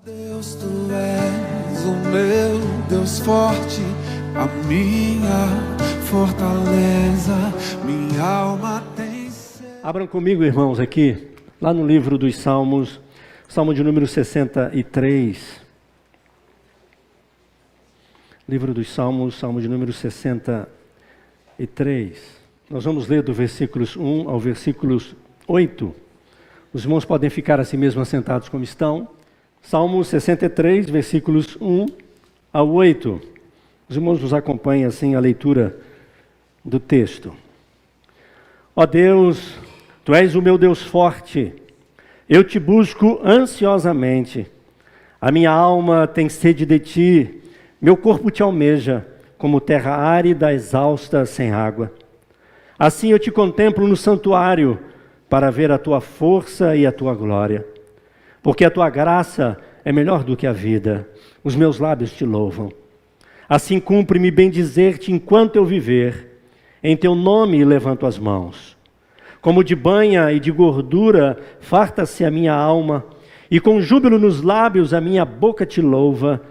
Deus, tu és o meu Deus forte, a minha fortaleza, minha alma tem sede. Abram comigo, irmãos, aqui, lá no livro dos Salmos, Salmo de número 63. Livro dos Salmos, Salmo de número 63. Nós vamos ler do versículos 1 ao versículos 8. Os irmãos podem ficar assim mesmo assentados como estão. Salmo 63, versículos 1 ao 8. Os irmãos nos acompanhem assim a leitura do texto. Ó Deus, Tu és o meu Deus forte, eu te busco ansiosamente. A minha alma tem sede de Ti, meu corpo Te almeja, como terra árida, exausta, sem água. Assim eu Te contemplo no santuário, para ver a Tua força e a Tua glória. Porque a Tua graça é melhor do que a vida, os meus lábios Te louvam. Assim cumpre-me bendizer-Te enquanto eu viver, em Teu nome levanto as mãos. Como de banha e de gordura farta-se a minha alma, e com júbilo nos lábios a minha boca Te louva,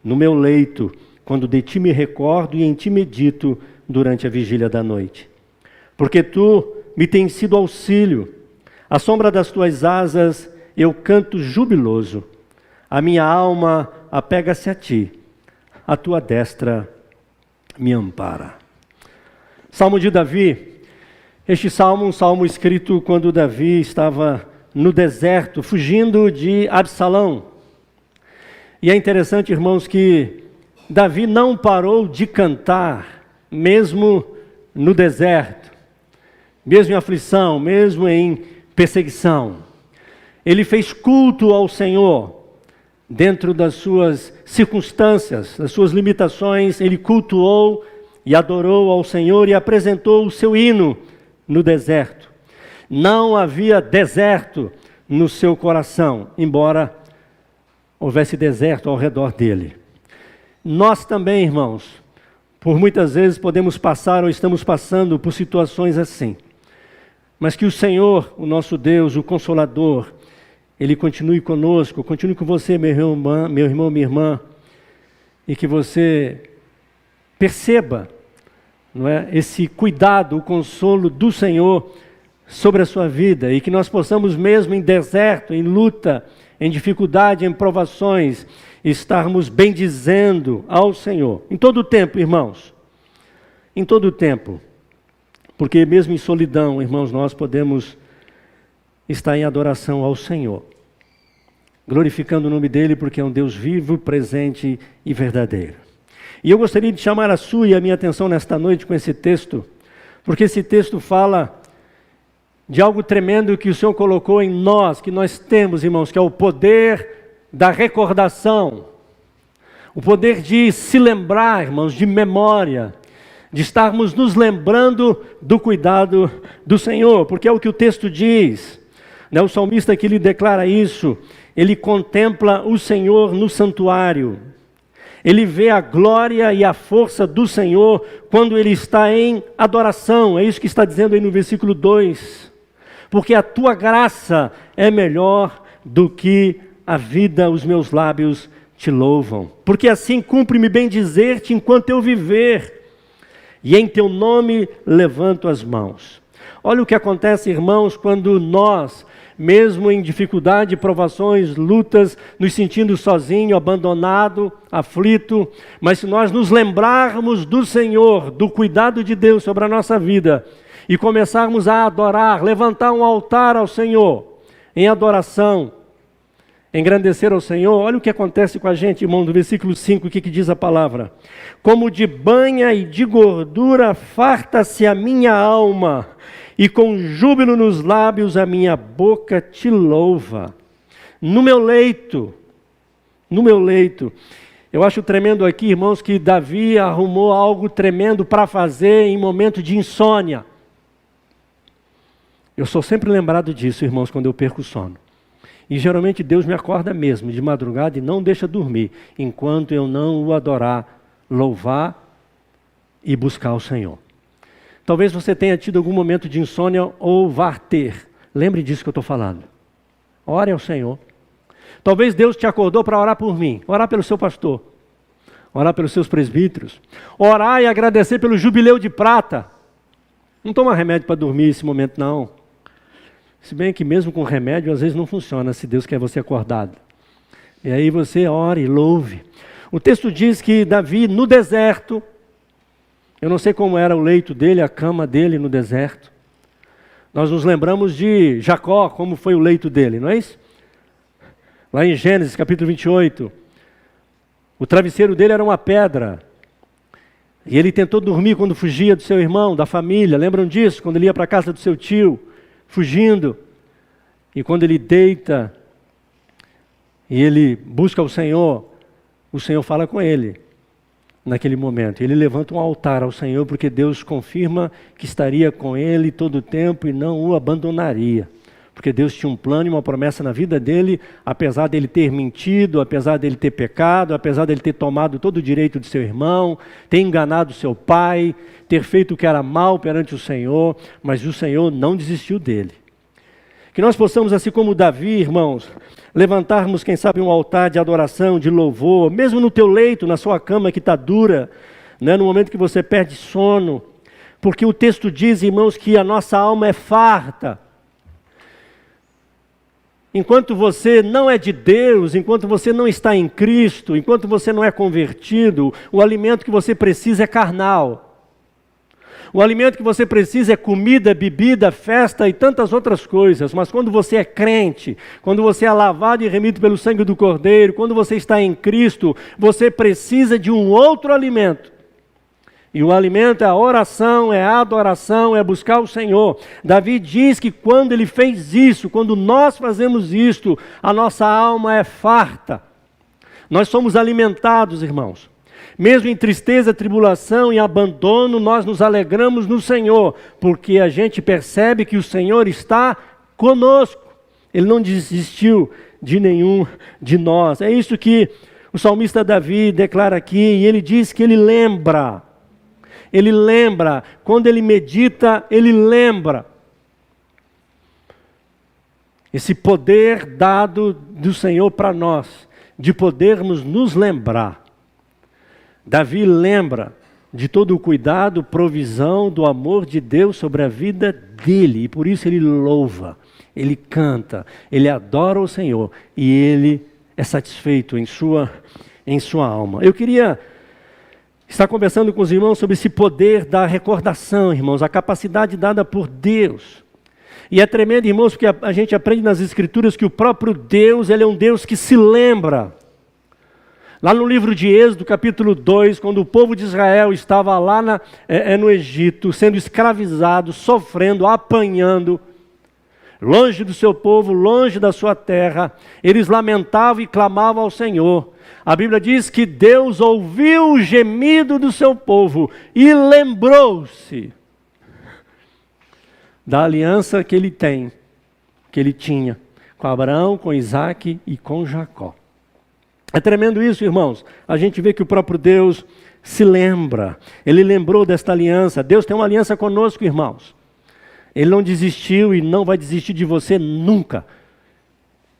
no meu leito, quando de Ti me recordo e em Ti medito durante a vigília da noite. Porque Tu me tens sido auxílio, à sombra das Tuas asas eu canto jubiloso. A minha alma apega-se a Ti, a Tua destra me ampara. Salmo de Davi. Este salmo, um salmo escrito quando Davi estava no deserto, fugindo de Absalão. E é interessante, irmãos, que Davi não parou de cantar, mesmo no deserto, mesmo em aflição, mesmo em perseguição. Ele fez culto ao Senhor, dentro das suas circunstâncias, das suas limitações, ele cultuou e adorou ao Senhor e apresentou o seu hino no deserto. Não havia deserto no seu coração, embora houvesse deserto ao redor dele. Nós também, irmãos, por muitas vezes podemos passar ou estamos passando por situações assim. Mas que o Senhor, o nosso Deus, o Consolador, Ele continue conosco, continue com você, meu irmão, minha irmã, e que você perceba, não é, esse cuidado, o consolo do Senhor sobre a sua vida, e que nós possamos mesmo em deserto, em luta, em dificuldade, em provações, estarmos bendizendo ao Senhor. Em todo o tempo, irmãos, em todo o tempo, porque mesmo em solidão, irmãos, nós podemos estar em adoração ao Senhor, glorificando o nome dEle, porque é um Deus vivo, presente e verdadeiro. E eu gostaria de chamar a sua e a minha atenção nesta noite com esse texto, porque esse texto fala de algo tremendo que o Senhor colocou em nós, que nós temos, irmãos, que é o poder da recordação, o poder de se lembrar, irmãos, de memória, de estarmos nos lembrando do cuidado do Senhor, porque é o que o texto diz. O salmista aqui lhe declara isso, ele contempla o Senhor no santuário, ele vê a glória e a força do Senhor quando ele está em adoração, é isso que está dizendo aí no versículo 2, porque a tua graça é melhor do que a vida, os meus lábios te louvam, porque assim cumpre-me bendizer-te enquanto eu viver, e em teu nome levanto as mãos. Olha o que acontece, irmãos, quando nós, mesmo em dificuldade, provações, lutas, nos sentindo sozinho, abandonado, aflito, mas se nós nos lembrarmos do Senhor, do cuidado de Deus sobre a nossa vida, e começarmos a adorar, levantar um altar ao Senhor, em adoração, engrandecer ao Senhor, olha o que acontece com a gente, irmão, do versículo 5, o que diz a palavra? Como de banha e de gordura farta-se a minha alma, e com júbilo nos lábios a minha boca te louva. No meu leito, eu acho tremendo aqui, irmãos, que Davi arrumou algo tremendo para fazer em momento de insônia. Eu sou sempre lembrado disso, irmãos, quando eu perco o sono. E geralmente Deus me acorda mesmo de madrugada e não deixa dormir, enquanto eu não o adorar, louvar e buscar o Senhor. Talvez você tenha tido algum momento de insônia ou vá ter. Lembre disso que eu estou falando. Ore ao Senhor. Talvez Deus te acordou para orar por mim, orar pelo seu pastor, orar pelos seus presbíteros, orar e agradecer pelo jubileu de prata. Não toma remédio para dormir nesse momento, não. Se bem que mesmo com remédio, às vezes não funciona, se Deus quer você acordado. E aí você ore e louve. O texto diz que Davi, no deserto, eu não sei como era o leito dele, a cama dele no deserto. Nós nos lembramos de Jacó, como foi o leito dele, não é isso? Lá em Gênesis, capítulo 28, o travesseiro dele era uma pedra. E ele tentou dormir quando fugia do seu irmão, da família. Lembram disso? Quando ele ia para a casa do seu tio, fugindo. E quando ele deita e ele busca o Senhor fala com ele naquele momento. Ele levanta um altar ao Senhor, porque Deus confirma que estaria com ele todo o tempo e não o abandonaria. Porque Deus tinha um plano e uma promessa na vida dele, apesar dele ter mentido, apesar dele ter pecado, apesar dele ter tomado todo o direito de seu irmão, ter enganado seu pai, ter feito o que era mal perante o Senhor, mas o Senhor não desistiu dele. Que nós possamos, assim como Davi, irmãos, levantarmos, quem sabe, um altar de adoração, de louvor, mesmo no teu leito, na sua cama que está dura, né, no momento que você perde sono, porque o texto diz, irmãos, que a nossa alma é farta. Enquanto você não é de Deus, enquanto você não está em Cristo, enquanto você não é convertido, o alimento que você precisa é carnal. O alimento que você precisa é comida, bebida, festa e tantas outras coisas. Mas quando você é crente, quando você é lavado e remido pelo sangue do Cordeiro, quando você está em Cristo, você precisa de um outro alimento. E o alimento é a oração, é a adoração, é buscar o Senhor. Davi diz que quando ele fez isso, quando nós fazemos isto, a nossa alma é farta. Nós somos alimentados, irmãos. Mesmo em tristeza, tribulação e abandono, nós nos alegramos no Senhor, porque a gente percebe que o Senhor está conosco. Ele não desistiu de nenhum de nós. É isso que o salmista Davi declara aqui, e ele diz que ele lembra, quando ele medita, ele lembra. Esse poder dado do Senhor para nós, de podermos nos lembrar. Davi lembra de todo o cuidado, provisão, do amor de Deus sobre a vida dele. E por isso ele louva, ele canta, ele adora o Senhor. E ele é satisfeito em sua alma. Eu queria estar conversando com os irmãos sobre esse poder da recordação, irmãos. A capacidade dada por Deus. E é tremendo, irmãos, porque a gente aprende nas Escrituras que o próprio Deus, ele é um Deus que se lembra. Lá no livro de Êxodo, capítulo 2, quando o povo de Israel estava lá no Egito, sendo escravizado, sofrendo, apanhando, longe do seu povo, longe da sua terra, eles lamentavam e clamavam ao Senhor. A Bíblia diz que Deus ouviu o gemido do seu povo e lembrou-se da aliança que ele tinha com Abraão, com Isaac e com Jacó. É tremendo isso, irmãos. A gente vê que o próprio Deus se lembra. Ele lembrou desta aliança. Deus tem uma aliança conosco, irmãos. Ele não desistiu e não vai desistir de você nunca.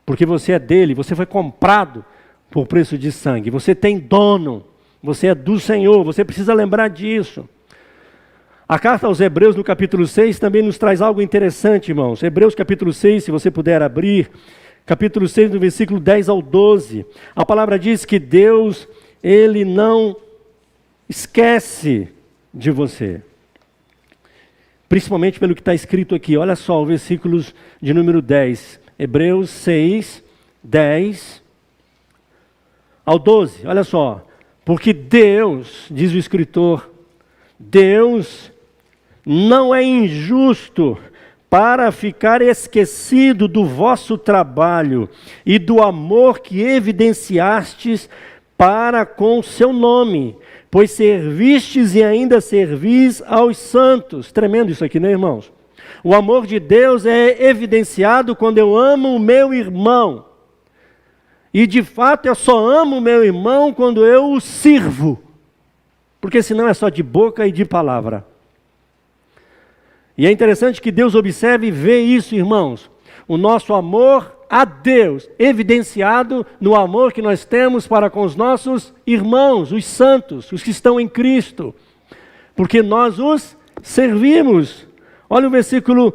Porque você é dele, você foi comprado por preço de sangue. Você tem dono, você é do Senhor, você precisa lembrar disso. A carta aos Hebreus, no capítulo 6, também nos traz algo interessante, irmãos. Hebreus capítulo 6, se você puder abrir, capítulo 6, no versículo 10 ao 12. A palavra diz que Deus, ele não esquece de você. Principalmente pelo que está escrito aqui. Olha só o versículo de número 10. Hebreus 6, 10 ao 12. Olha só. Porque Deus, diz o escritor, Deus não é injusto para ficar esquecido do vosso trabalho e do amor que evidenciastes para com o seu nome, pois servistes e ainda servis aos santos. Tremendo isso aqui, né, irmãos? O amor de Deus é evidenciado quando eu amo o meu irmão. E de fato eu só amo o meu irmão quando eu o sirvo. Porque senão é só de boca e de palavra. E é interessante que Deus observe e vê isso, irmãos. O nosso amor a Deus, evidenciado no amor que nós temos para com os nossos irmãos, os santos, os que estão em Cristo, porque nós os servimos. Olha o versículo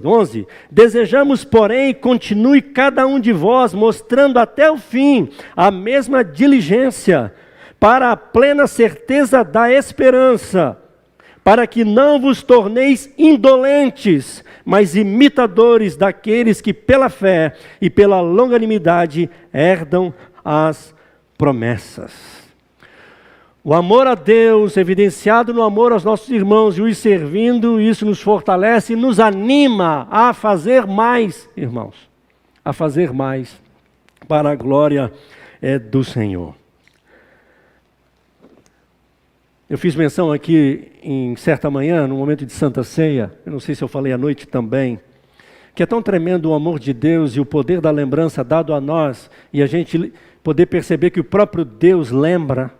11. Desejamos, porém, continue cada um de vós mostrando até o fim a mesma diligência, para a plena certeza da esperança, para que não vos torneis indolentes, mas imitadores daqueles que pela fé e pela longanimidade herdam as promessas. O amor a Deus, evidenciado no amor aos nossos irmãos e os servindo, isso nos fortalece e nos anima a fazer mais, irmãos, a fazer mais para a glória do Senhor. Eu fiz menção aqui em certa manhã, no momento de Santa Ceia, eu não sei se eu falei à noite também, que é tão tremendo o amor de Deus e o poder da lembrança dado a nós, e a gente poder perceber que o próprio Deus lembra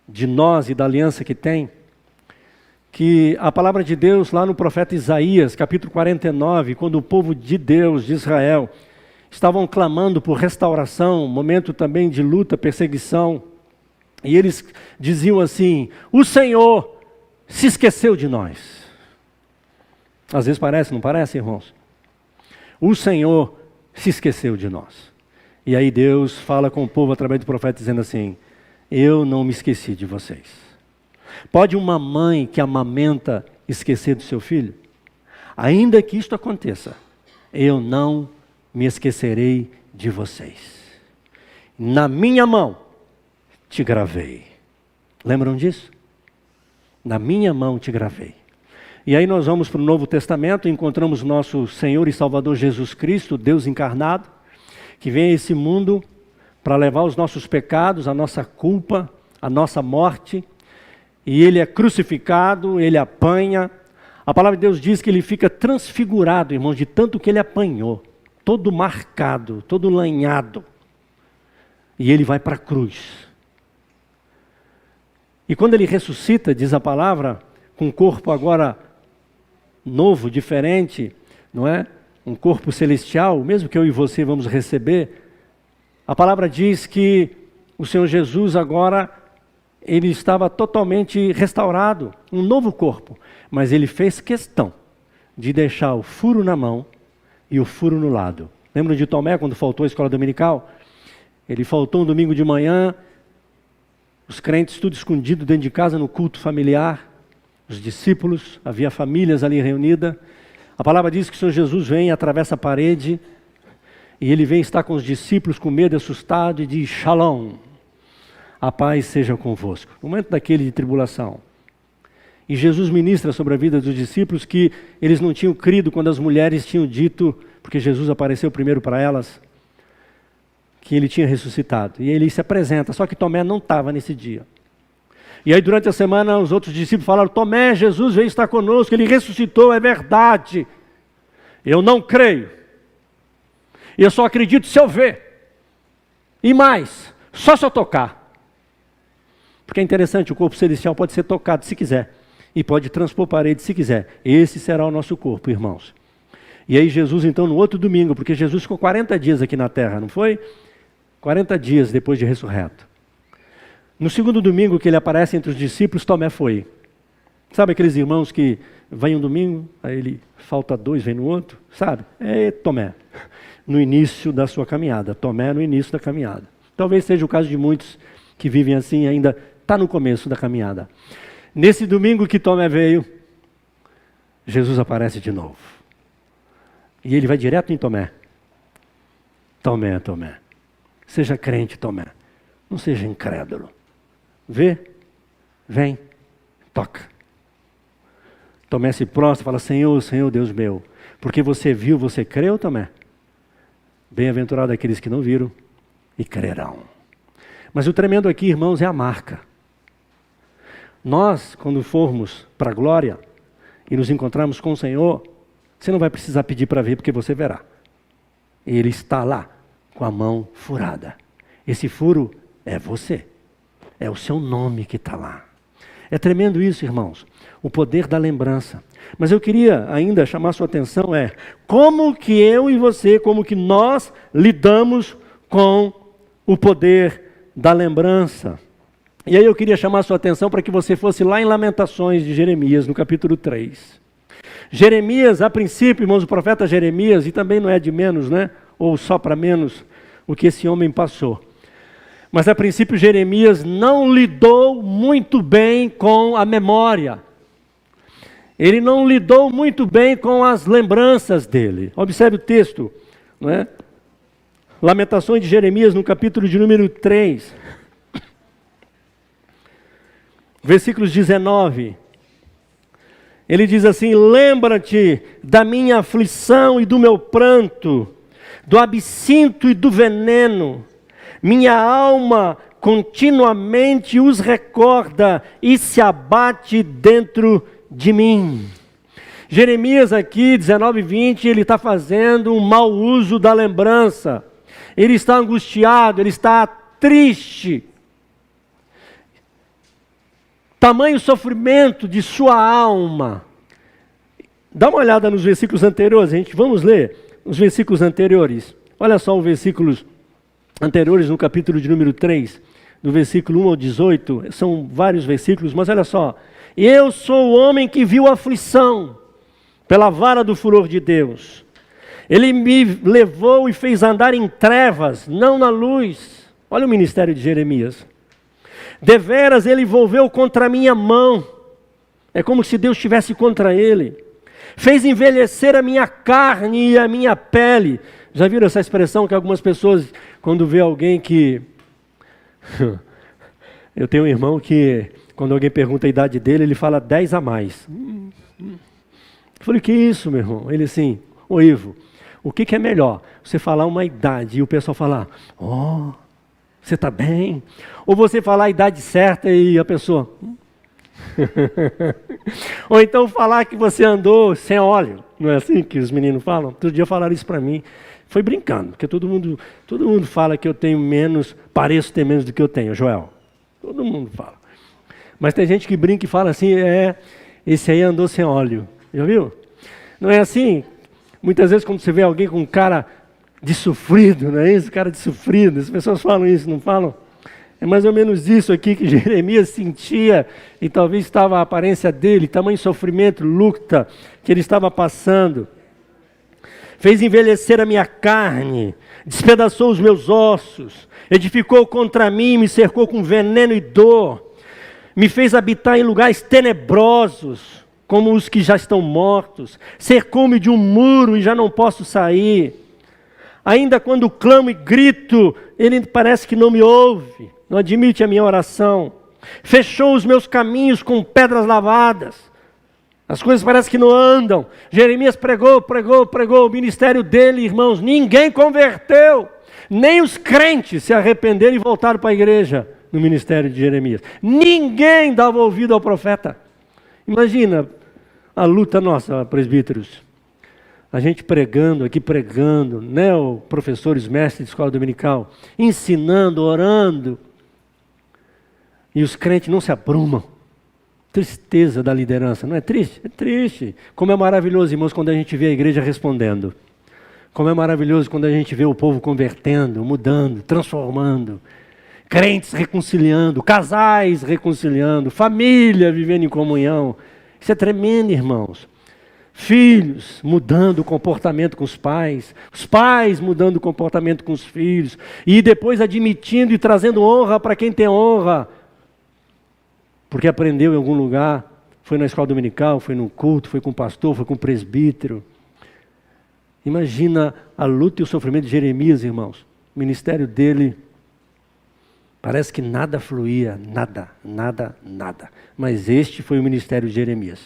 de nós e da aliança que tem, que a palavra de Deus lá no profeta Isaías, capítulo 49, quando o povo de Deus, de Israel, estavam clamando por restauração, momento também de luta, perseguição, e eles diziam assim: o Senhor se esqueceu de nós. Às vezes parece, não parece, irmãos? O Senhor se esqueceu de nós. E aí Deus fala com o povo através do profeta dizendo assim: eu não me esqueci de vocês. Pode uma mãe que amamenta esquecer do seu filho? Ainda que isto aconteça, eu não me esquecerei de vocês. Na minha mão te gravei. Lembram disso? Na minha mão te gravei. E aí nós vamos para o Novo Testamento e encontramos nosso Senhor e Salvador Jesus Cristo, Deus encarnado, que vem a esse mundo para levar os nossos pecados, a nossa culpa, a nossa morte. E ele é crucificado, ele apanha. A palavra de Deus diz que ele fica transfigurado, irmãos, de tanto que ele apanhou. Todo marcado, todo lanhado. E ele vai para a cruz. E quando ele ressuscita, diz a palavra, com um corpo agora novo, diferente, não é? Um corpo celestial, o mesmo que eu e você vamos receber. A palavra diz que o Senhor Jesus agora, ele estava totalmente restaurado, um novo corpo. Mas ele fez questão de deixar o furo na mão e o furo no lado. Lembram de Tomé, quando faltou a escola dominical? Ele faltou um domingo de manhã, os crentes tudo escondido dentro de casa no culto familiar, os discípulos, havia famílias ali reunidas. A palavra diz que o Senhor Jesus vem, atravessa a parede, e ele vem estar com os discípulos com medo, assustado, e diz: Shalom, a paz seja convosco. No momento daquele de tribulação. E Jesus ministra sobre a vida dos discípulos que eles não tinham crido quando as mulheres tinham dito, porque Jesus apareceu primeiro para elas, que ele tinha ressuscitado. E ele se apresenta, só que Tomé não estava nesse dia. E aí durante a semana os outros discípulos falaram: Tomé, Jesus veio estar conosco, ele ressuscitou, é verdade. Eu não creio. Eu só acredito se eu ver. E mais, só se eu tocar. Porque é interessante, o corpo celestial pode ser tocado se quiser. E pode transpor parede se quiser. Esse será o nosso corpo, irmãos. E aí Jesus então no outro domingo, porque Jesus ficou 40 dias aqui na terra, não foi? 40 dias depois de ressurreto. No segundo domingo que ele aparece entre os discípulos, Tomé foi. Sabe aqueles irmãos que vêm um domingo, aí ele falta 2, vem no outro? Sabe? É Tomé. No início da sua caminhada. Tomé no início da caminhada. Talvez seja o caso de muitos que vivem assim, ainda está no começo da caminhada. Nesse domingo que Tomé veio, Jesus aparece de novo. E ele vai direto em Tomé. Tomé, Tomé. Seja crente, Tomé. Não seja incrédulo. Vê, vem, toca. Tomé se prostra e fala: Senhor, Senhor, Deus meu. Porque você viu, você creu, Tomé? Bem-aventurado aqueles que não viram e crerão. Mas o tremendo aqui, irmãos, é a marca. Nós, quando formos para a glória e nos encontrarmos com o Senhor, você não vai precisar pedir para ver, porque você verá. Ele está lá, com a mão furada. Esse furo é você. É o seu nome que está lá. É tremendo isso, irmãos. O poder da lembrança. Mas eu queria ainda chamar sua atenção como que eu e você, como que nós lidamos com o poder da lembrança. E aí eu queria chamar sua atenção para que você fosse lá em Lamentações de Jeremias, no capítulo 3. Jeremias, a princípio, irmãos, o profeta Jeremias, e também não é de menos, né? Ou só para menos o que esse homem passou. Mas a princípio Jeremias não lidou muito bem com a memória. Ele não lidou muito bem com as lembranças dele. Observe o texto, não é? Lamentações de Jeremias, no capítulo de número 3. Versículos 19. Ele diz assim: lembra-te da minha aflição e do meu pranto, do absinto e do veneno. Minha alma continuamente os recorda e se abate dentro de mim. Jeremias aqui, 19 e 20, ele está fazendo um mau uso da lembrança. Ele está angustiado, ele está triste. Tamanho sofrimento de sua alma. Dá uma olhada nos versículos anteriores, vamos ler os versículos anteriores. Olha só os versículos anteriores no capítulo de número 3, do versículo 1 ao 18, são vários versículos, mas olha só. Eu sou o homem que viu a aflição pela vara do furor de Deus. Ele me levou e fez andar em trevas, não na luz. Olha o ministério de Jeremias. Deveras ele volveu contra a minha mão. É como se Deus estivesse contra ele. Fez envelhecer a minha carne e a minha pele. Já viram essa expressão que algumas pessoas, quando vê alguém que... Eu tenho um irmão que, quando alguém pergunta a idade dele, ele fala 10 a mais. Eu falei, que isso, meu irmão? Ele assim, ô Ivo, o que é melhor? Você falar uma idade e o pessoal falar, você está bem? Ou você falar a idade certa e a pessoa... Ou então falar que você andou sem óleo. Não é assim que os meninos falam? Outro dia falaram isso para mim. Foi brincando, porque todo mundo fala que eu tenho menos, pareço ter menos do que eu tenho, Joel. Todo mundo fala. Mas tem gente que brinca e fala assim, esse aí andou sem óleo. Já viu? Não é assim? Muitas vezes quando você vê alguém com cara de sofrido, não é isso? Cara de sofrido, as pessoas falam isso, não falam? É mais ou menos isso aqui que Jeremias sentia, e talvez estava a aparência dele, tamanho sofrimento, luta que ele estava passando. Fez envelhecer a minha carne, despedaçou os meus ossos, edificou contra mim, me cercou com veneno e dor, me fez habitar em lugares tenebrosos, como os que já estão mortos, cercou-me de um muro e já não posso sair. Ainda quando clamo e grito, ele parece que não me ouve, não admite a minha oração. Fechou os meus caminhos com pedras lavadas. As coisas parecem que não andam. Jeremias pregou, o ministério dele, irmãos, ninguém converteu. Nem os crentes se arrependeram e voltaram para a igreja no ministério de Jeremias. Ninguém dava ouvido ao profeta. Imagina a luta nossa, presbíteros. A gente pregando, né, professores, mestres de escola dominical, ensinando, orando. E os crentes não se abrumam. Tristeza da liderança, não é triste? É triste. Como é maravilhoso, irmãos, quando a gente vê a igreja respondendo. Como é maravilhoso quando a gente vê o povo convertendo, mudando, transformando. Crentes reconciliando, casais reconciliando, família vivendo em comunhão. Isso é tremendo, irmãos. Filhos mudando o comportamento com os pais mudando o comportamento com os filhos, e depois admitindo e trazendo honra para quem tem honra, porque aprendeu em algum lugar, foi na escola dominical, foi no culto, foi com o pastor, foi com o presbítero. Imagina a luta e o sofrimento de Jeremias, irmãos. O ministério dele, parece que nada fluía, nada. Mas este foi o ministério de Jeremias.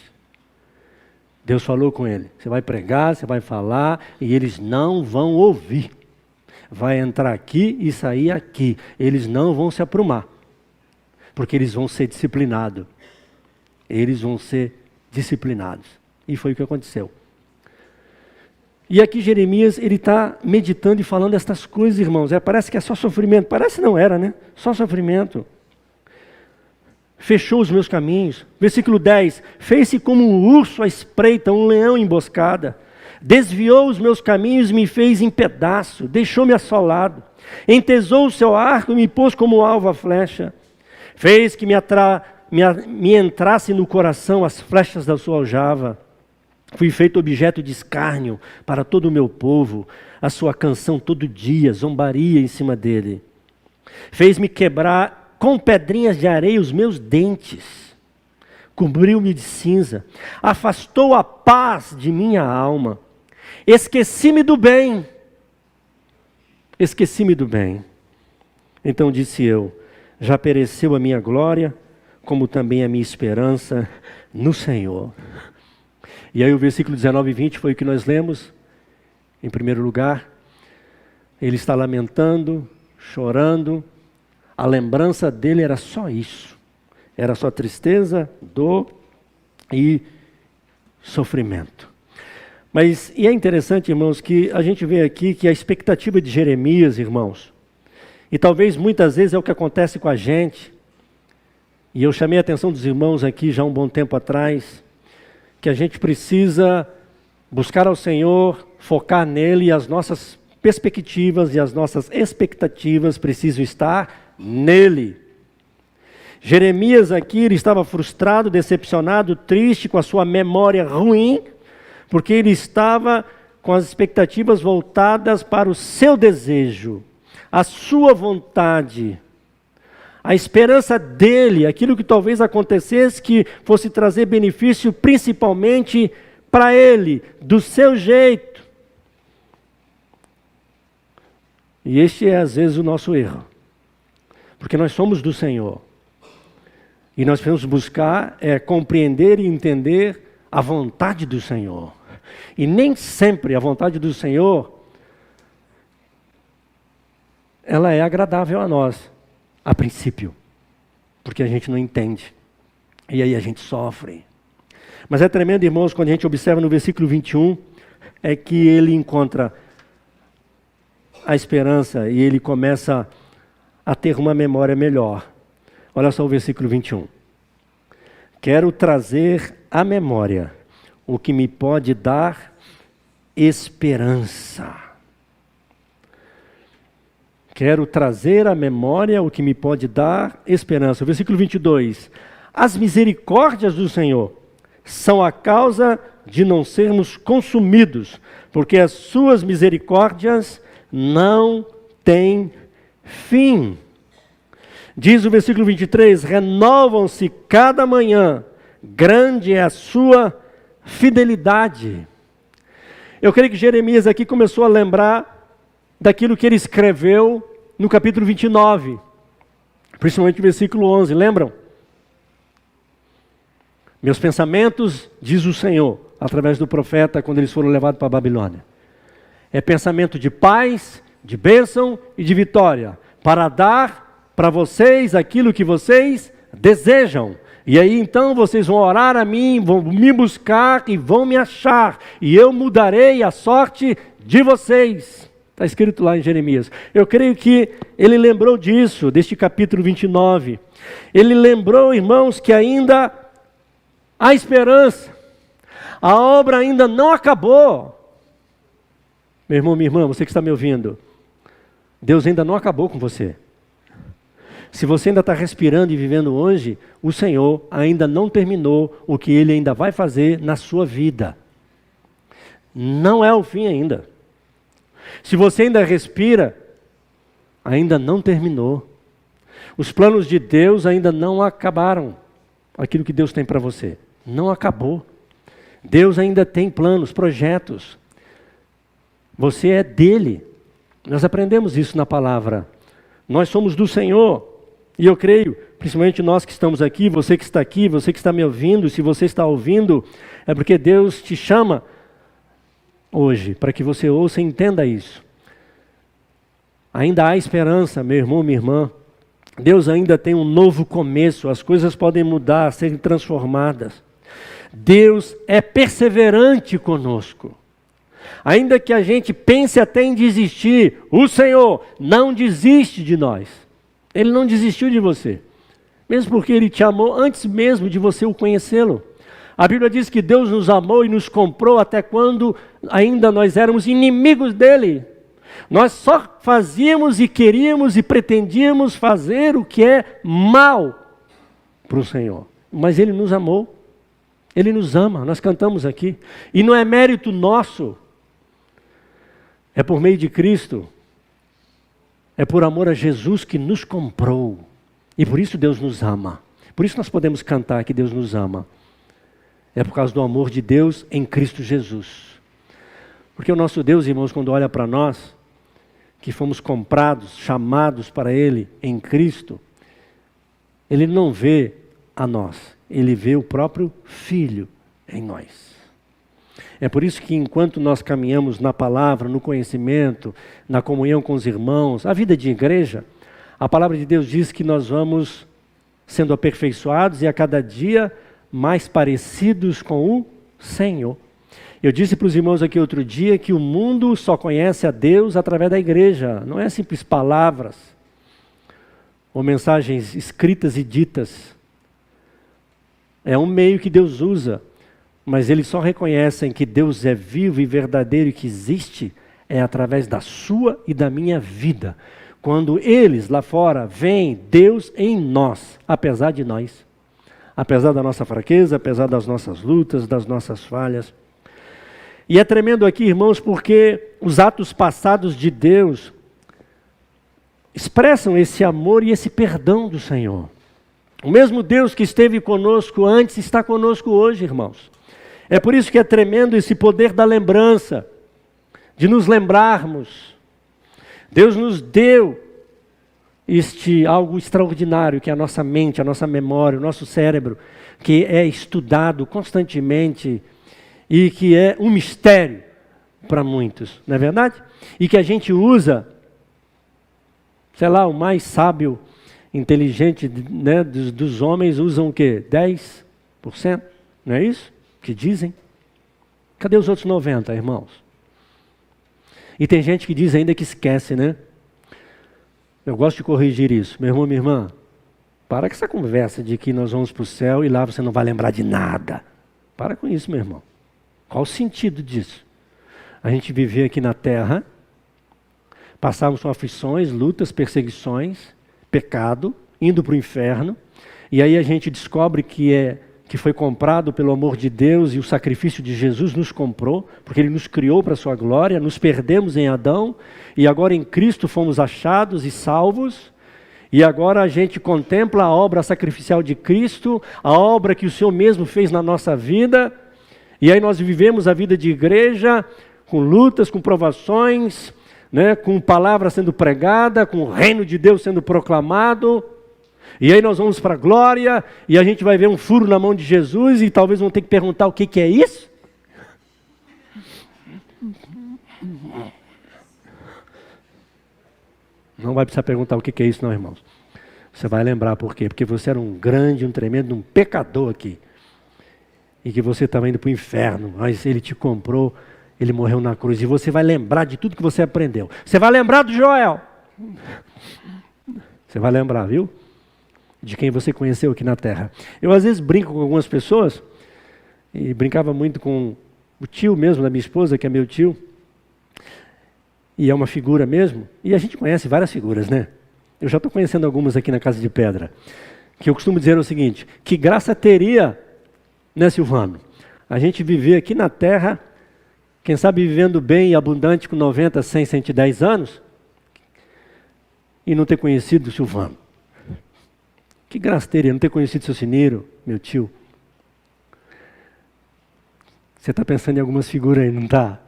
Deus falou com ele, você vai pregar, você vai falar, e eles não vão ouvir. Vai entrar aqui e sair aqui. Eles não vão se aprumar, porque eles vão ser disciplinados. Eles vão ser disciplinados. E foi o que aconteceu. E aqui Jeremias, ele está meditando e falando estas coisas, irmãos. Parece que é só sofrimento. Parece não era, né? Só sofrimento. fechou os meus caminhos. Versículo 10, fez-se como um urso à espreita, um leão em emboscada. Desviou os meus caminhos e me fez em pedaço, deixou-me assolado. Entesou o seu arco e me pôs como alvo a flecha. Fez que me entrasse no coração as flechas da sua aljava. Fui feito objeto de escárnio para todo o meu povo. A sua canção todo dia zombaria em cima dele. Fez-me quebrar com pedrinhas de areia os meus dentes. Cobriu-me de cinza. Afastou a paz de minha alma. Esqueci-me do bem. Esqueci-me do bem. Então disse eu, já pereceu a minha glória, como também a minha esperança no Senhor. E aí o versículo 19 e 20 foi o que nós lemos. Em primeiro lugar, ele está lamentando, chorando. A lembrança dele era só isso. Era só tristeza, dor e sofrimento. Mas, e é interessante, irmãos, que a gente vê aqui que a expectativa de Jeremias, irmãos, e talvez muitas vezes é o que acontece com a gente, e eu chamei a atenção dos irmãos aqui já há um bom tempo atrás, que a gente precisa buscar ao Senhor, focar nele, e as nossas perspectivas e as nossas expectativas precisam estar nele. Jeremias aqui, ele estava frustrado, decepcionado, triste, com a sua memória ruim, porque ele estava com as expectativas voltadas para o seu desejo, a sua vontade, a esperança dele, aquilo que talvez acontecesse que fosse trazer benefício principalmente para ele, do seu jeito. E este é às vezes o nosso erro, porque nós somos do Senhor. E nós precisamos buscar compreender e entender a vontade do Senhor. E nem sempre a vontade do Senhor, ela é agradável a nós, a princípio, porque a gente não entende. E aí a gente sofre. Mas é tremendo, irmãos, quando a gente observa no versículo 21, é que ele encontra a esperança e ele começa a ter uma memória melhor. Olha só o versículo 21. Quero trazer à memória o que me pode dar esperança. Quero trazer à memória o que me pode dar esperança. O versículo 22. As misericórdias do Senhor são a causa de não sermos consumidos, porque as suas misericórdias não têm fim. Diz o versículo 23, renovam-se cada manhã, grande é a sua fidelidade. Eu creio que Jeremias aqui começou a lembrar daquilo que ele escreveu no capítulo 29, principalmente o versículo 11, lembram? Meus pensamentos, diz o Senhor, através do profeta, quando eles foram levados para a Babilônia, é pensamento de paz, de bênção e de vitória, para dar para vocês aquilo que vocês desejam. E aí então vocês vão orar a mim, vão me buscar e vão me achar. E eu mudarei a sorte de vocês. Está escrito lá em Jeremias. Eu creio que ele lembrou disso, deste capítulo 29. Ele lembrou, irmãos, que ainda há esperança. A obra ainda não acabou. Meu irmão, minha irmã, você que está me ouvindo, Deus ainda não acabou com você. Se você ainda está respirando e vivendo hoje, o Senhor ainda não terminou o que Ele ainda vai fazer na sua vida. Não é o fim ainda. Se você ainda respira, ainda não terminou. Os planos de Deus ainda não acabaram. Aquilo que Deus tem para você não acabou. Deus ainda tem planos, projetos. Você é dele. Nós aprendemos isso na palavra. Nós somos do Senhor. E eu creio, principalmente nós que estamos aqui, você que está me ouvindo, se você está ouvindo, é porque Deus te chama hoje, para que você ouça e entenda isso. Ainda há esperança, meu irmão, minha irmã. Deus ainda tem um novo começo, as coisas podem mudar, serem transformadas. Deus é perseverante conosco. Ainda que a gente pense até em desistir, o Senhor não desiste de nós. Ele não desistiu de você. Mesmo porque Ele te amou antes mesmo de você o conhecê-lo. A Bíblia diz que Deus nos amou e nos comprou até quando ainda nós éramos inimigos dEle. Nós só fazíamos e queríamos e pretendíamos fazer o que é mal para o Senhor. Mas Ele nos amou. Ele nos ama, nós cantamos aqui. E não é mérito nosso. É por meio de Cristo. É por amor a Jesus que nos comprou. E por isso Deus nos ama. Por isso nós podemos cantar que Deus nos ama. É por causa do amor de Deus em Cristo Jesus. Porque o nosso Deus, irmãos, quando olha para nós, que fomos comprados, chamados para Ele em Cristo, Ele não vê a nós, Ele vê o próprio Filho em nós. É por isso que enquanto nós caminhamos na palavra, no conhecimento, na comunhão com os irmãos, a vida de igreja, a palavra de Deus diz que nós vamos sendo aperfeiçoados e a cada dia mais parecidos com o Senhor. Eu disse para os irmãos aqui outro dia que o mundo só conhece a Deus através da igreja, não é simples palavras ou mensagens escritas e ditas. É um meio que Deus usa, mas eles só reconhecem que Deus é vivo e verdadeiro e que existe é através da sua e da minha vida. Quando eles lá fora veem Deus em nós, apesar de nós, apesar da nossa fraqueza, apesar das nossas lutas, das nossas falhas. E é tremendo aqui, irmãos, porque os atos passados de Deus expressam esse amor e esse perdão do Senhor. O mesmo Deus que esteve conosco antes está conosco hoje, irmãos. É por isso que é tremendo esse poder da lembrança, de nos lembrarmos. Deus nos deu algo extraordinário, que é a nossa mente, a nossa memória, o nosso cérebro, que é estudado constantemente e que é um mistério para muitos, não é verdade? E que a gente usa, sei lá, o mais sábio, inteligente, né, dos homens usam o quê? 10%? Não é isso que dizem? Cadê os outros 90%, irmãos? E tem gente que diz ainda que esquece, né? Eu gosto de corrigir isso. Meu irmão, minha irmã, para com essa conversa de que nós vamos para o céu e lá você não vai lembrar de nada. Para com isso, meu irmão. Qual o sentido disso? A gente viver aqui na terra, passarmos por aflições, lutas, perseguições, pecado, indo para o inferno, e aí a gente descobre que foi comprado pelo amor de Deus e o sacrifício de Jesus nos comprou, porque Ele nos criou para a sua glória, nos perdemos em Adão, e agora em Cristo fomos achados e salvos, e agora a gente contempla a obra sacrificial de Cristo, a obra que o Senhor mesmo fez na nossa vida, e aí nós vivemos a vida de igreja, com lutas, com provações, né, com palavra sendo pregada, com o reino de Deus sendo proclamado. E aí nós vamos para a glória, e a gente vai ver um furo na mão de Jesus, e talvez vão ter que perguntar o que é isso? Não vai precisar perguntar o que é isso não, irmãos. Você vai lembrar por quê? Porque você era um grande, um tremendo, um pecador aqui. E que você estava indo para o inferno, mas Ele te comprou, Ele morreu na cruz. E você vai lembrar de tudo que você aprendeu. Você vai lembrar do Joel. Você vai lembrar, viu? De quem você conheceu aqui na terra. Eu às vezes brinco com algumas pessoas, e brincava muito com o tio mesmo da minha esposa, que é meu tio, e é uma figura mesmo, e a gente conhece várias figuras, né? Eu já estou conhecendo algumas aqui na Casa de Pedra, que eu costumo dizer o seguinte, que graça teria, né, Silvano, a gente viver aqui na terra, quem sabe vivendo bem e abundante com 90, 100, 110 anos, e não ter conhecido o Silvano. Que graça teria não ter conhecido seu Cineiro, meu tio. Você está pensando em algumas figuras aí, não está?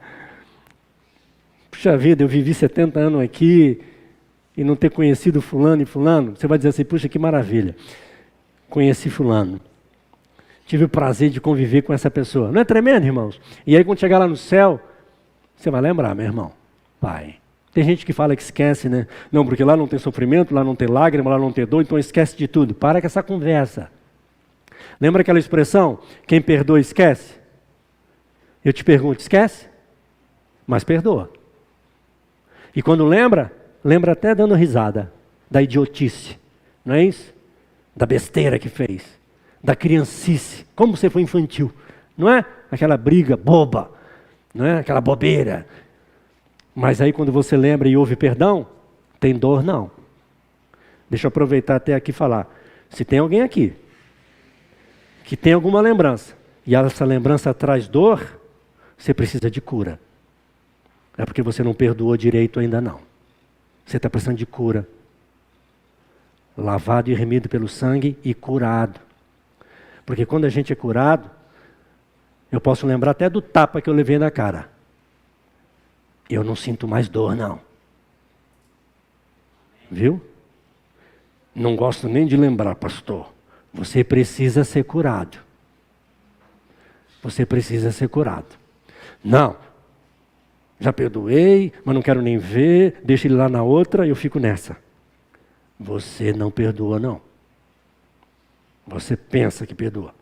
Puxa vida, eu vivi 70 anos aqui e não ter conhecido fulano e fulano. Você vai dizer assim, puxa, que maravilha. Conheci fulano. Tive o prazer de conviver com essa pessoa. Não é tremendo, irmãos? E aí quando chegar lá no céu, você vai lembrar, meu irmão. Vai. Tem gente que fala que esquece, né? Não, porque lá não tem sofrimento, lá não tem lágrima, lá não tem dor, então esquece de tudo. Para com essa conversa. Lembra aquela expressão? Quem perdoa, esquece? Eu te pergunto, esquece? Mas perdoa. E quando lembra até dando risada da idiotice. Não é isso? da besteira que fez, da criancice, como você foi infantil, não é? Aquela briga boba, não é? Aquela bobeira. Mas aí quando você lembra e ouve perdão, tem dor não. Deixa eu aproveitar até aqui e falar. Se tem alguém aqui que tem alguma lembrança, e essa lembrança traz dor, você precisa de cura. É porque você não perdoou direito ainda não. Você está precisando de cura. Lavado e remido pelo sangue e curado. Porque quando a gente é curado, eu posso lembrar até do tapa que eu levei na cara. Eu não sinto mais dor não. Viu? Não gosto nem de lembrar, pastor. Você precisa ser curado. Você precisa ser curado. Não. Já perdoei, mas não quero nem ver. Deixa ele lá na outra e eu fico nessa. Você não perdoa não. Você pensa que perdoa.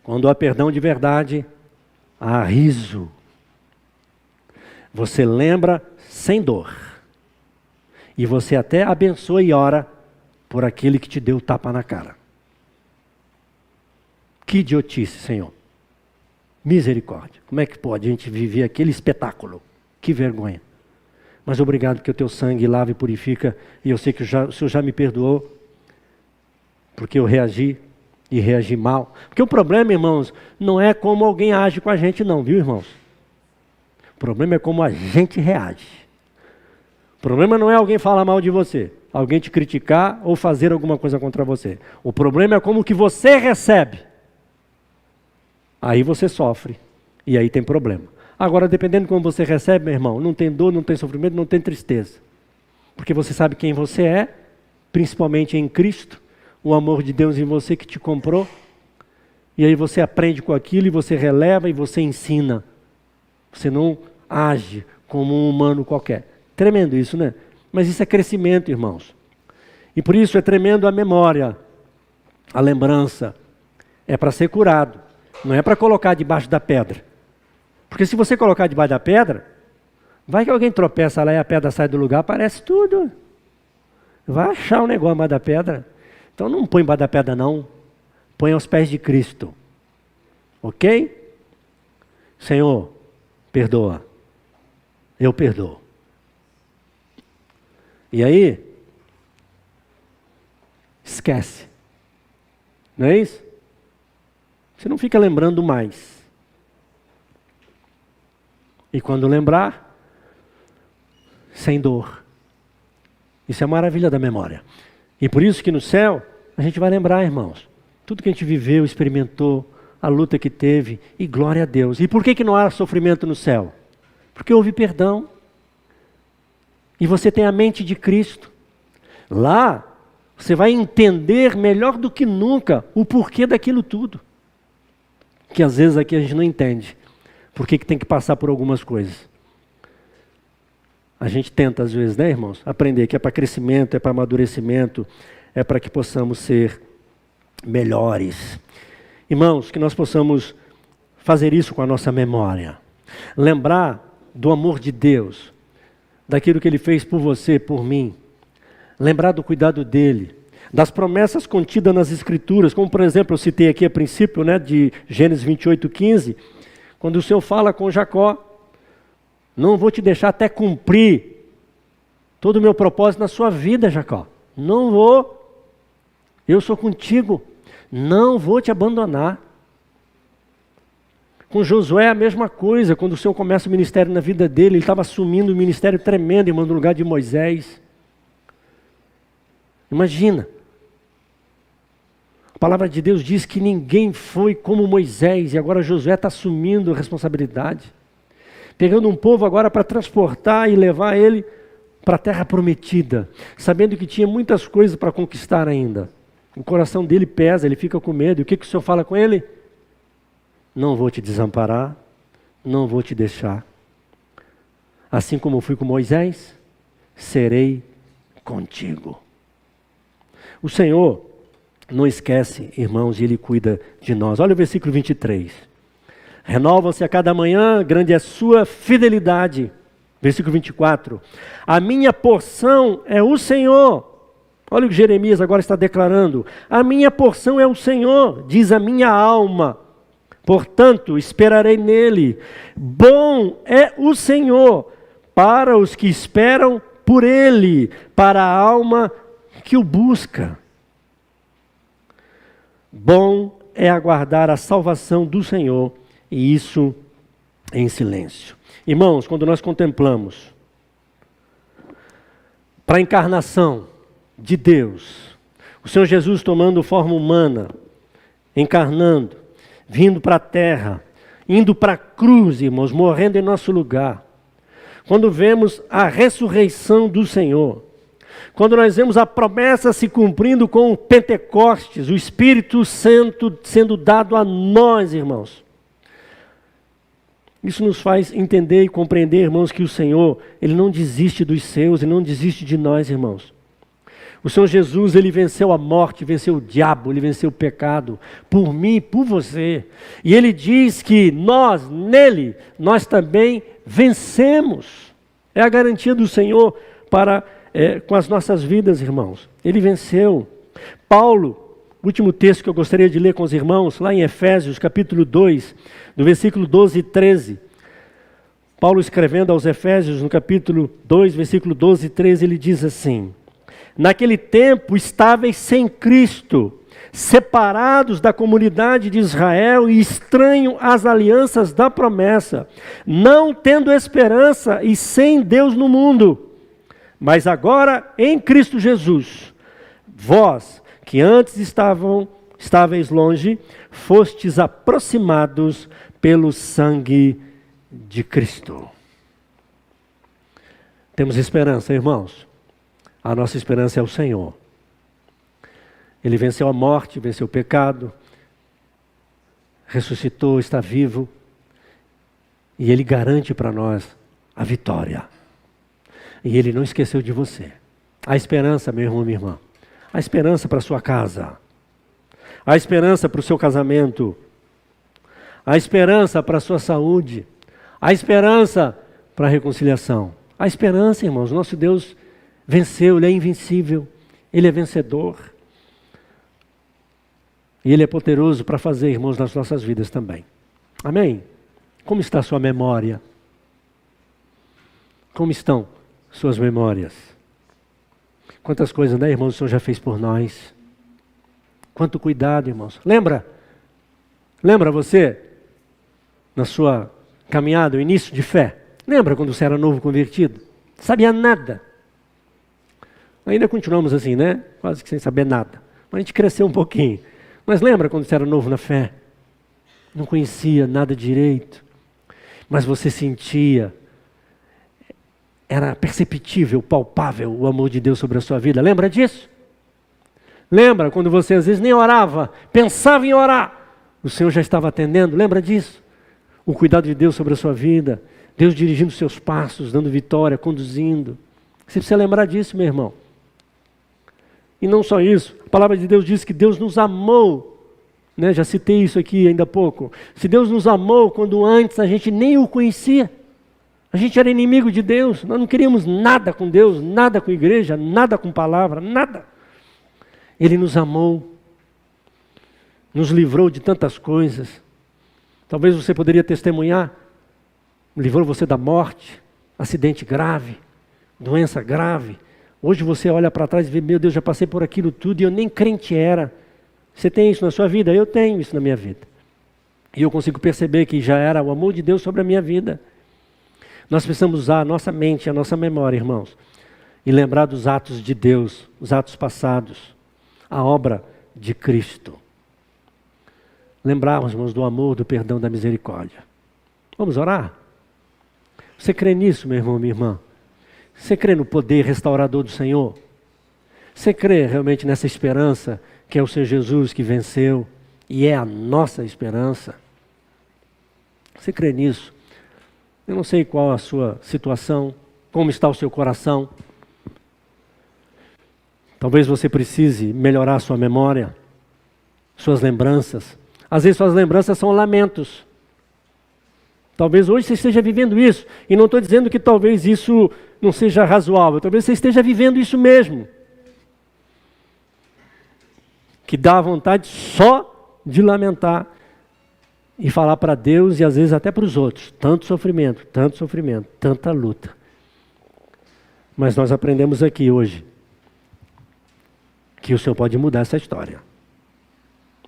Quando há perdão de verdade, há riso. Você lembra sem dor. E você até abençoa e ora por aquele que te deu o tapa na cara. Que idiotice, Senhor. Misericórdia. Como é que pode a gente viver aquele espetáculo? Que vergonha. Mas obrigado porque o teu sangue lava e purifica. E eu sei que o Senhor já me perdoou. Porque eu reagi e reagi mal. Porque o problema, irmãos, não é como alguém age com a gente não, viu, irmãos? O problema é como a gente reage. O problema não é alguém falar mal de você, alguém te criticar ou fazer alguma coisa contra você. O problema é como que você recebe. Aí você sofre e aí tem problema. Agora, dependendo de como você recebe, meu irmão, não tem dor, não tem sofrimento, não tem tristeza. Porque você sabe quem você é, principalmente em Cristo, o amor de Deus em você que te comprou. E aí você aprende com aquilo e você releva e você ensina. Você não age como um humano qualquer. Tremendo isso, né? Mas isso é crescimento, irmãos. E por isso é tremendo a memória, a lembrança. É para ser curado, não é para colocar debaixo da pedra. Porque se você colocar debaixo da pedra, vai que alguém tropeça lá e a pedra sai do lugar, aparece tudo. Vai achar um negócio embaixo da pedra. Então não põe embaixo da pedra não. Põe aos pés de Cristo. Ok? Senhor, perdoa. Eu perdoo. E aí, esquece. Não é isso? Você não fica lembrando mais. E quando lembrar, sem dor. Isso é a maravilha da memória. E por isso que no céu, a gente vai lembrar, irmãos. Tudo que a gente viveu, experimentou, a luta que teve, e glória a Deus. E por que não há sofrimento no céu? Porque houve perdão. E você tem a mente de Cristo. Lá, você vai entender melhor do que nunca o porquê daquilo tudo. Que às vezes aqui a gente não entende. Por que tem que passar por algumas coisas. A gente tenta às vezes, né, irmãos? Aprender que é para crescimento, é para amadurecimento, é para que possamos ser melhores. Irmãos, que nós possamos fazer isso com a nossa memória. Lembrar do amor de Deus, daquilo que Ele fez por você, por mim. Lembrar do cuidado dEle, das promessas contidas nas Escrituras, como por exemplo, eu citei aqui a princípio, né, de Gênesis 28:15, quando o Senhor fala com Jacó, não vou te deixar até cumprir todo o meu propósito na sua vida, Jacó. Não vou. Eu sou contigo. Não vou te abandonar. Com Josué é a mesma coisa. Quando o Senhor começa o ministério na vida dele, ele estava assumindo um ministério tremendo, irmão, no lugar de Moisés. Imagina. A palavra de Deus diz que ninguém foi como Moisés, e agora Josué está assumindo a responsabilidade. Pegando um povo agora para transportar e levar ele para a terra prometida, sabendo que tinha muitas coisas para conquistar ainda. O coração dele pesa, ele fica com medo. E o que o Senhor fala com ele? Não vou te desamparar, não vou te deixar. Assim como eu fui com Moisés, serei contigo. O Senhor não esquece, irmãos, e Ele cuida de nós. Olha o versículo 23. Renovam-se a cada manhã, grande é a sua fidelidade. Versículo 24. A minha porção é o Senhor, Olha o que Jeremias agora está declarando. A minha porção é o Senhor, diz a minha alma. Portanto, esperarei nele. Bom é o Senhor para os que esperam por ele, para a alma que o busca. Bom é aguardar a salvação do Senhor, e isso em silêncio. Irmãos, quando nós contemplamos para a encarnação de Deus, o Senhor Jesus tomando forma humana, encarnando, vindo para a terra, indo para a cruz, irmãos, morrendo em nosso lugar. Quando vemos a ressurreição do Senhor, quando nós vemos a promessa se cumprindo com o Pentecostes, o Espírito Santo sendo dado a nós, irmãos. Isso nos faz entender e compreender, irmãos, que o Senhor, Ele não desiste dos seus, Ele não desiste de nós, irmãos. O Senhor Jesus, Ele venceu a morte, venceu o diabo, Ele venceu o pecado, por mim e por você. E Ele diz que nós, nele, nós também vencemos. É a garantia do Senhor para com as nossas vidas, irmãos. Ele venceu. Paulo, o último texto que eu gostaria de ler com os irmãos, lá em Efésios, capítulo 2, no versículo 12 e 13. Paulo escrevendo aos Efésios, no capítulo 2, versículo 12 e 13, ele diz assim: naquele tempo estáveis sem Cristo, separados da comunidade de Israel e estranho às alianças da promessa, não tendo esperança e sem Deus no mundo. Mas agora, em Cristo Jesus, vós, que antes estáveis longe, fostes aproximados pelo sangue de Cristo. Temos esperança, irmãos. A nossa esperança é o Senhor. Ele venceu a morte, venceu o pecado, ressuscitou, está vivo, e Ele garante para nós a vitória. E Ele não esqueceu de você. A esperança, meu irmão, minha irmã. A esperança para a sua casa. A esperança para o seu casamento. A esperança para a sua saúde. A esperança para a reconciliação. A esperança, irmãos. Nosso Deus venceu, Ele é invencível. Ele é vencedor. E Ele é poderoso para fazer, irmãos, nas nossas vidas também. Amém? Como está a sua memória? Como estão suas memórias? Quantas coisas, né, irmãos, o Senhor já fez por nós. Quanto cuidado, irmãos. Lembra você, na sua caminhada, o início de fé? Lembra quando você era novo convertido? Sabia nada. Ainda continuamos assim, né? Quase que sem saber nada. Mas a gente cresceu um pouquinho. Mas lembra quando você era novo na fé? Não conhecia nada direito. Mas você sentia, era perceptível, palpável o amor de Deus sobre a sua vida. Lembra disso? Lembra quando você às vezes nem orava, pensava em orar, o Senhor já estava atendendo? Lembra disso? O cuidado de Deus sobre a sua vida, Deus dirigindo os seus passos, dando vitória, conduzindo. Você precisa lembrar disso, meu irmão. E não só isso, a palavra de Deus diz que Deus nos amou, né? Já citei isso aqui ainda há pouco. Se Deus nos amou quando antes a gente nem o conhecia, a gente era inimigo de Deus, nós não queríamos nada com Deus, nada com igreja, nada com palavra, nada. Ele nos amou, nos livrou de tantas coisas. Talvez você poderia testemunhar, livrou você da morte, acidente grave, doença grave. Hoje você olha para trás e vê, meu Deus, já passei por aquilo tudo e eu nem crente era. Você tem isso na sua vida? Eu tenho isso na minha vida. E eu consigo perceber que já era o amor de Deus sobre a minha vida. Nós precisamos usar a nossa mente, a nossa memória, irmãos, e lembrar dos atos de Deus, os atos passados, a obra de Cristo. Lembrarmos, irmãos, do amor, do perdão, da misericórdia. Vamos orar? Você crê nisso, meu irmão, minha irmã? Você crê no poder restaurador do Senhor? Você crê realmente nessa esperança que é o Senhor Jesus que venceu e é a nossa esperança? Você crê nisso? Eu não sei qual a sua situação, como está o seu coração. Talvez você precise melhorar a sua memória, suas lembranças. Às vezes suas lembranças são lamentos. Talvez hoje você esteja vivendo isso. E não estou dizendo que talvez isso não seja razoável. Talvez você esteja vivendo isso mesmo. que dá vontade só de lamentar e falar para Deus e às vezes até para os outros. Tanto sofrimento, tanta luta. Mas nós aprendemos aqui hoje que o Senhor pode mudar essa história.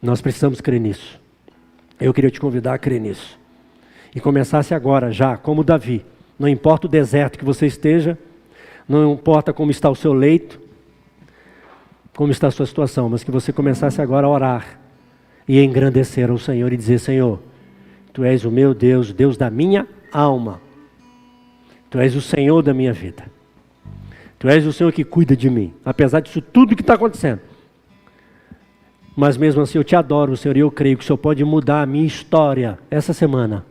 Nós precisamos crer nisso. Eu queria te convidar a crer nisso. E começasse agora já, como Davi. Não importa o deserto que você esteja, não importa como está o seu leito, como está a sua situação, mas que você começasse agora a orar e engrandecer ao Senhor e dizer: Senhor, Tu és o meu Deus, Deus da minha alma. Tu és o Senhor da minha vida. Tu és o Senhor que cuida de mim, apesar disso tudo que está acontecendo. Mas mesmo assim eu te adoro, Senhor, e eu creio que o Senhor pode mudar a minha história essa semana.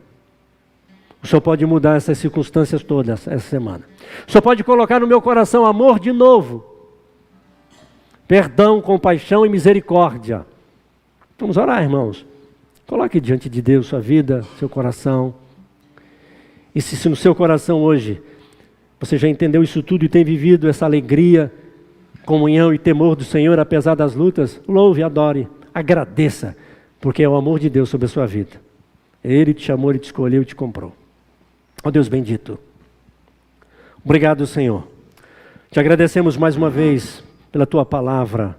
O Senhor pode mudar essas circunstâncias todas essa semana. O Senhor pode colocar no meu coração amor de novo. Perdão, compaixão e misericórdia. Vamos orar, irmãos. Coloque diante de Deus sua vida, seu coração. E se no seu coração hoje você já entendeu isso tudo e tem vivido essa alegria, comunhão e temor do Senhor, apesar das lutas, louve, adore, agradeça, porque é o amor de Deus sobre a sua vida. Ele te chamou, Ele te escolheu e te comprou. Ó Deus bendito, obrigado, Senhor. Te agradecemos mais uma vez pela Tua palavra.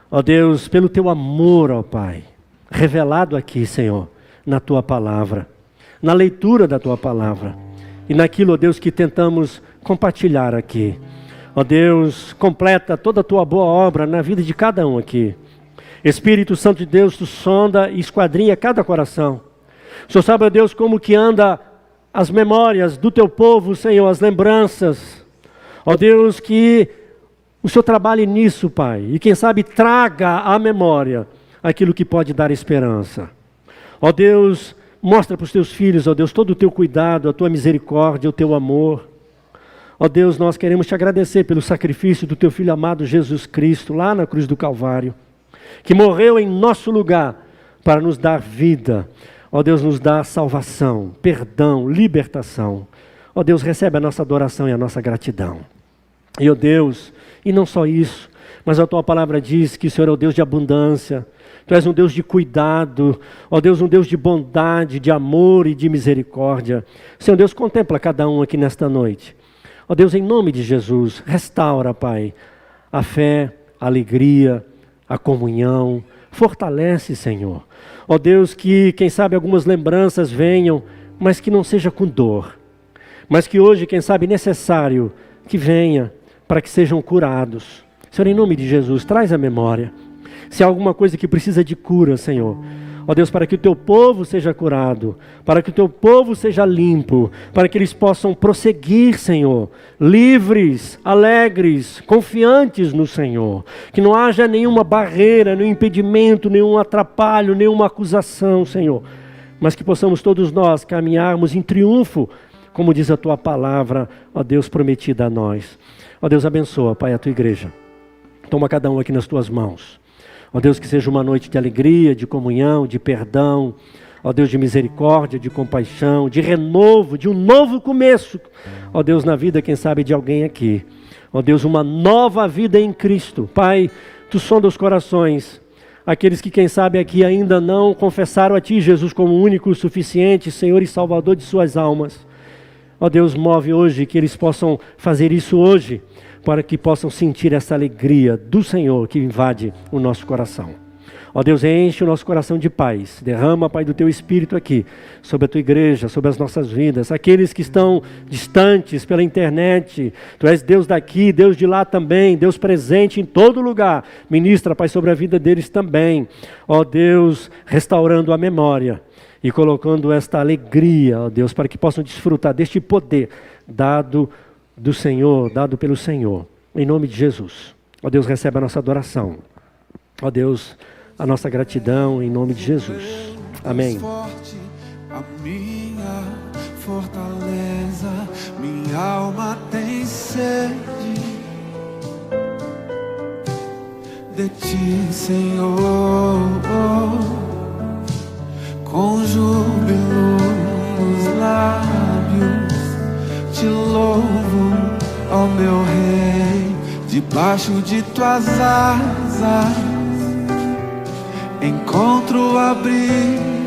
Ó Deus, pelo Teu amor, ó Pai, revelado aqui, Senhor, na Tua palavra, na leitura da Tua palavra e naquilo, ó Deus, que tentamos compartilhar aqui. Ó Deus, completa toda a Tua boa obra na vida de cada um aqui. Espírito Santo de Deus, Tu sonda e esquadrinha cada coração. O Senhor sabe, ó Deus, como que anda as memórias do Teu povo, Senhor, as lembranças. Ó Deus, que o Senhor trabalhe nisso, Pai, e quem sabe traga à memória aquilo que pode dar esperança. Ó Deus, mostra para os Teus filhos, ó Deus, todo o Teu cuidado, a Tua misericórdia, o Teu amor. Ó Deus, nós queremos Te agradecer pelo sacrifício do Teu Filho amado Jesus Cristo, lá na cruz do Calvário, que morreu em nosso lugar para nos dar vida. Ó Deus, nos dá salvação, perdão, libertação. Ó Deus, recebe a nossa adoração e a nossa gratidão. E ó Deus, e não só isso, mas a Tua palavra diz que o Senhor é o Deus de abundância. Tu és um Deus de cuidado, ó Deus, um Deus de bondade, de amor e de misericórdia. Senhor Deus, contempla cada um aqui nesta noite. Ó Deus, em nome de Jesus, restaura, Pai, a fé, a alegria, a comunhão. Fortalece, Senhor. Ó Deus, que quem sabe algumas lembranças venham, mas que não seja com dor. Mas que hoje, quem sabe, necessário que venha para que sejam curados. Senhor, em nome de Jesus, traz a memória. Se há alguma coisa que precisa de cura, Senhor, ó Deus, para que o Teu povo seja curado, para que o Teu povo seja limpo, para que eles possam prosseguir, Senhor, livres, alegres, confiantes no Senhor. Que não haja nenhuma barreira, nenhum impedimento, nenhum atrapalho, nenhuma acusação, Senhor. Mas que possamos todos nós caminharmos em triunfo, como diz a Tua palavra, ó Deus, prometida a nós. Ó Deus, abençoa, Pai, a Tua igreja. Toma cada um aqui nas Tuas mãos. Ó Deus, que seja uma noite de alegria, de comunhão, de perdão. Ó Deus, de misericórdia, de compaixão, de renovo, de um novo começo. Ó Deus, na vida, quem sabe, de alguém aqui. Ó Deus, uma nova vida em Cristo. Pai, Tu sonda os corações. Aqueles que, quem sabe, aqui ainda não confessaram a Ti, Jesus, como único, suficiente, Senhor e Salvador de suas almas. Ó Deus, move hoje, que eles possam fazer isso hoje, para que possam sentir essa alegria do Senhor que invade o nosso coração. Ó Deus, enche o nosso coração de paz. Derrama, Pai, do Teu Espírito aqui, sobre a Tua igreja, sobre as nossas vidas. Aqueles que estão distantes pela internet, Tu és Deus daqui, Deus de lá também, Deus presente em todo lugar. Ministra, Pai, sobre a vida deles também. Ó Deus, restaurando a memória e colocando esta alegria, ó Deus, para que possam desfrutar deste poder dado do Senhor, dado pelo Senhor, em nome de Jesus. Ó Deus, recebe a nossa adoração. Ó Deus, a nossa gratidão, em nome de Jesus. Amém. A minha fortaleza, minha alma tem sede de Ti, Senhor. Com júbilo nos lábios Te louvo, ó meu Rei, debaixo de Tuas asas encontro abrigo